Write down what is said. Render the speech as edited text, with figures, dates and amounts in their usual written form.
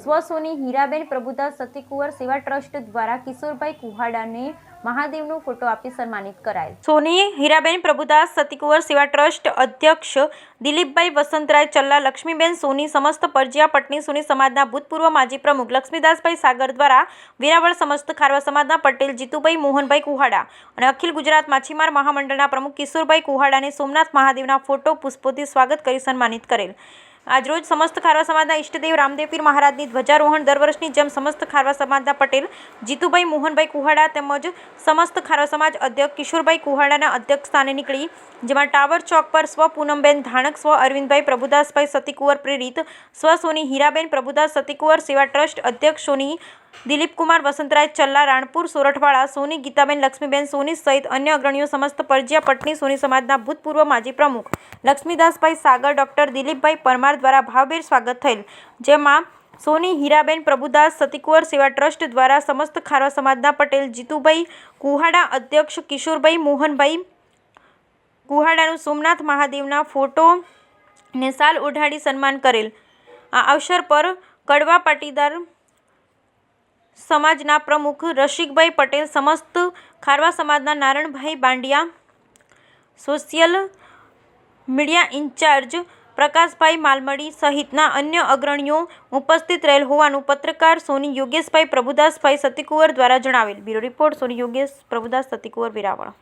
સ્વસોની હીરાબેન પ્રભુદાસ સતીકુંવર સેવા ટ્રસ્ટ દ્વારા કિશોરભાઈ કુહાડાને મહાદેવનો ફોટો આપી સન્માનિત કરાયેલ। સોની હીરાબેન પ્રભુદાસ સતીકુંવર સેવા ટ્રસ્ટ અધ્યક્ષ દિલીપભાઈ વસંતરાય ચલ્લા, લક્ષ્મીબેન સોની, સમસ્ત પરજીયા પટની સોની સમાજના ભૂતપૂર્વ માજી પ્રમુખ લક્ષ્મીદાસભાઈ સાગર દ્વારા વેરાવળ સમસ્ત ખારવા સમાજના પટેલ જીતુભાઈ મોહનભાઈ કુહાડા અને અખિલ ગુજરાત માછીમાર મહામંડળના પ્રમુખ કિશોરભાઈ કુહાડાને સોમનાથ મહાદેવના ફોટો પુષ્પોથી સ્વાગત કરી સન્માનિત કરેલ। આજરોજ સમસ્ત ખારવા સમાજના ઇષ્ટદેવ રામદેવપીર મહારાજની ધ્વજારોહણ દર વર્ષની જેમ સમસ્ત ખારવા સમાજના પટેલ જીતુભાઈ મોહનભાઈ કુહાડા તેમજ સમસ્ત ખારવા સમાજ અધ્યક્ષ કિશોરભાઈ કુહાડાના અધ્યક્ષ સ્થાને નીકળી, જેમાં ટાવર ચોક પર સ્વ પૂનમબેન ધાણક, સ્વ અરવિંદભાઈ પ્રભુદાસભાઈ સતીકુંવર પ્રેરિત, સ્વ સોની હીરાબેન પ્રભુદાસ સતીકુંવર સેવા ટ્રસ્ટ અધ્યક્ષ સોની દિલીપકુમાર વસંતરાય ચલ્લા, રાણપુર સોરઠવાળા સોની ગીતાબેન લક્ષ્મીબેન સોની સહિત અન્ય અગ્રણીઓ, સમસ્ત પરજીયા પટની સોની સમાજના ભૂતપૂર્વ માજી પ્રમુખ લક્ષ્મીદાસભાઈ સાગર, ડોક્ટર દિલીપભાઈ પરમાર દ્વારા ભાવભેર સ્વાગત થયેલ, જેમાં સોની હીરાબેન પ્રભુદાસ સતીકુંવર સેવા ટ્રસ્ટ દ્વારા સમસ્ત ખારવા સમાજના પટેલ જીતુભાઈ કુહાડા અધ્યક્ષ કિશોરભાઈ મોહનભાઈ કુહાડાનું સોમનાથ મહાદેવના ફોટો ને શાલ ઓઢાડી સન્માન કરેલ। આ અવસર પર કડવા પાટીદાર સમાજના પ્રમુખ રસિકભાઈ પટેલ, સમસ્ત ખારવા સમાજના Naranbhai Bandiya, social media in-charge Prakashbhai Malamdi સહિતના અન્ય અગ્રણીઓ ઉપસ્થિત રહેલ હોવાનું પત્રકાર સોની યોગેશભાઈ પ્રભુદાસભાઈ સતીકુંવર દ્વારા જણાવેલ। બ્યુરો રિપોર્ટ સોની યોગેશ પ્રભુદાસ સતીકુંવર, વેરાવળ।